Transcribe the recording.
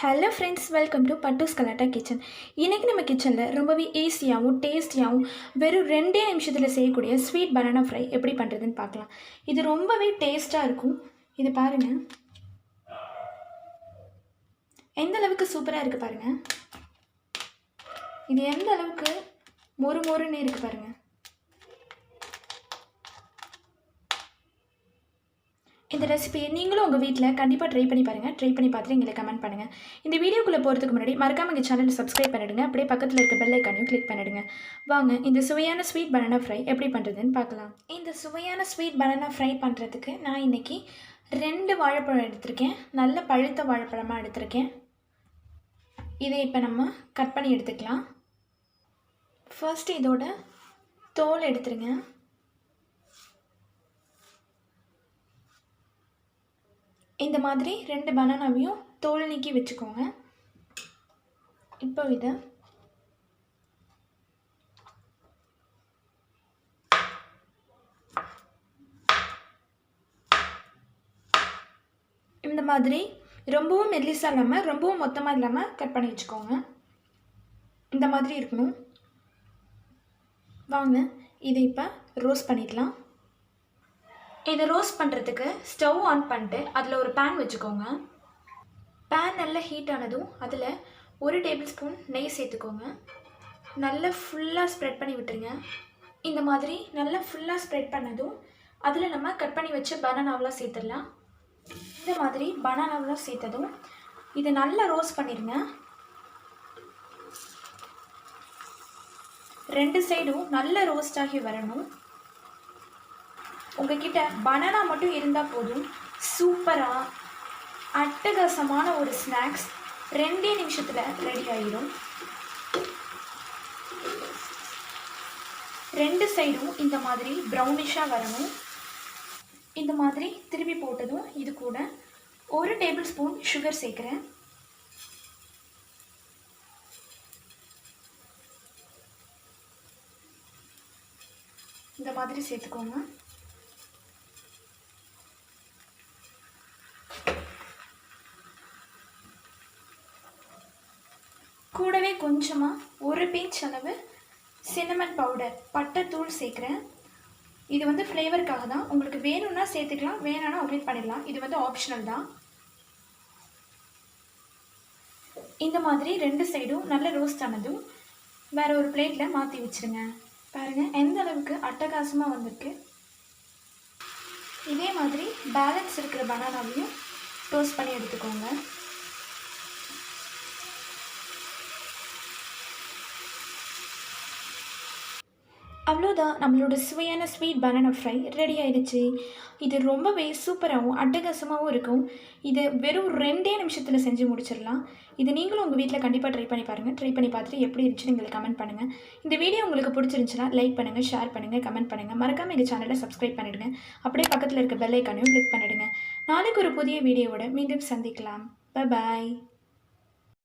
Hello friends, welcome to Pattu'sGalattaKitchen. இன்றைக்கி நம்ம கிச்சனில் ரொம்பவே ஈஸியாகவும் டேஸ்டியாகவும் வெறும் 2 நிமிஷத்தில் செய்யக்கூடிய ஸ்வீட் பனானா ஃப்ரை எப்படி பண்ணுறதுன்னு பார்க்கலாம். இது ரொம்பவே டேஸ்ட்டாக இருக்கும். இது பாருங்கள், எந்த அளவுக்கு சூப்பராக இருக்குது பாருங்கள். இது எந்த அளவுக்கு மொறு மொறுன்னு இருக்குது பாருங்கள். இந்த ரெசிபியை நீங்களும் உங்கள் வீட்டில் கண்டிப்பாக ட்ரை பண்ணி பாருங்கள். ட்ரை பண்ணி பார்த்துட்டு எங்களுக்கு கமெண்ட் பண்ணுங்கள். இந்த வீடியோக்குள்ளே போகிறதுக்கு முன்னாடி மறக்காமல் எங்கள் சேனலை சப்ஸ்கிரைப் பண்ணிவிடுங்க. அப்படியே பக்கத்தில் இருக்க பெல் ஐக்கானையும் கிளிக் பண்ணிவிடுங்க. வாங்க இந்த சுவையான ஸ்வீட் பனானா ஃப்ரை எப்படி பண்ணுறதுன்னு பார்க்கலாம். இந்த சுவையான ஸ்வீட் பனானா ஃப்ரை பண்ணுறதுக்கு நான் இன்றைக்கி 2 வாழைப்பழம் எடுத்திருக்கேன். நல்ல பழுத்த வாழைப்பழமாக எடுத்திருக்கேன். இதை இப்போ நம்ம கட் பண்ணி எடுத்துக்கலாம். ஃபர்ஸ்ட் இதோட தோல் எடுத்துருங்க. இந்த மாதிரி 2 பனானாவையும் தோல் நீக்கி வச்சுக்கோங்க. இப்போ இதை இந்த மாதிரி ரொம்பவும் மெல்லிசாக இல்லாமல் ரொம்பவும் மொத்தமாக இல்லாமல் கட் பண்ணி வச்சுக்கோங்க. இந்த மாதிரி இருக்கணும். வாங்க இதை இப்போ ரோஸ்ட் பண்ணிடலாம். இதை ரோஸ்ட் பண்ணுறதுக்கு ஸ்டவ் ஆன் பண்ணிட்டு அதில் ஒரு பேன் வச்சுக்கோங்க. பேன் நல்லா ஹீட் ஆனதும் அதில் 1 டேபிள் ஸ்பூன் நெய் சேர்த்துக்கோங்க. நல்லா ஃபுல்லாக ஸ்ப்ரெட் பண்ணி விட்டுருங்க. இந்த மாதிரி நல்லா ஃபுல்லாக ஸ்ப்ரெட் பண்ணதும் அதில் நம்ம கட் பண்ணி வச்ச பனானாவெலாம் சேர்த்துடலாம். இந்த மாதிரி பனானாவெலாம் சேர்த்ததும் இதை நல்லா ரோஸ்ட் பண்ணிடுங்க. 2 சைடும் நல்லா ரோஸ்ட் ஆகி வரணும். உங்ககிட்ட பனானா மட்டும் இருந்தால் போதும், சூப்பராக அட்டகாசமான ஒரு ஸ்நாக்ஸ் 2 நிமிஷத்தில் ரெடி ஆகிடும். 2 சைடும் இந்த மாதிரி ப்ரௌனிஷாக வரணும். இந்த மாதிரி திருப்பி போட்டதும் இது கூட 1 டேபிள் ஸ்பூன் சுகர் சேர்க்குறேன். இந்த மாதிரி சேர்த்துக்கோங்க. கூடவே கொஞ்சமாக 1 பிஞ்ச் அளவு சின்னமன் பவுடர், பட்டைத்தூள் சேர்க்குறேன். இது வந்து ஃப்ளேவருக்காக தான். உங்களுக்கு வேணும்னா சேர்த்துக்கலாம், வேணும்னா ஒமிட் பண்ணிடலாம். இது வந்து ஆப்ஷனல் தான். இந்த மாதிரி 2 சைடும் நல்ல ரோஸ்ட் ஆனதும் வேறு ஒரு பிளேட்டில் மாற்றி வச்சுருங்க. பாருங்கள் எந்த அளவுக்கு அட்டகாசமாக வந்திருக்கு. இதே மாதிரி பேலன்ஸ் இருக்கிற பனானாவையும் டோஸ்ட் பண்ணி எடுத்துக்கோங்க. அவ்வளோதான், நம்மளோட சுவையான ஸ்வீட் பனானா ஃப்ரை ரெடி ஆகிடுச்சு. இது ரொம்பவே சூப்பராகவும் அட்டகாசமாகவும் இருக்கும். இதை வெறும் 2 நிமிஷத்தில் செஞ்சு முடிச்சிடலாம். இது நீங்களும் உங்கள் வீட்டில் கண்டிப்பாக ட்ரை பண்ணி பாருங்கள். ட்ரை பண்ணி பார்த்துட்டு எப்படி இருந்துச்சுன்னு எங்களுக்கு கமெண்ட் பண்ணுங்கள். இந்த வீடியோ உங்களுக்கு பிடிச்சிருந்துச்சுன்னா லைக் பண்ணுங்கள், ஷேர் பண்ணுங்கள், கமெண்ட் பண்ணுங்கள். மறக்காமல் எங்கள் சேனலை சப்ஸ்கிரைப் பண்ணிவிடுங்க. அப்படியே பக்கத்தில் இருக்க பெல் ஐக்கானையும் கிளிக் பண்ணிவிடுங்க. நாளைக்கு ஒரு புதிய வீடியோவோட மீண்டும் சந்திக்கலாம். பாய்.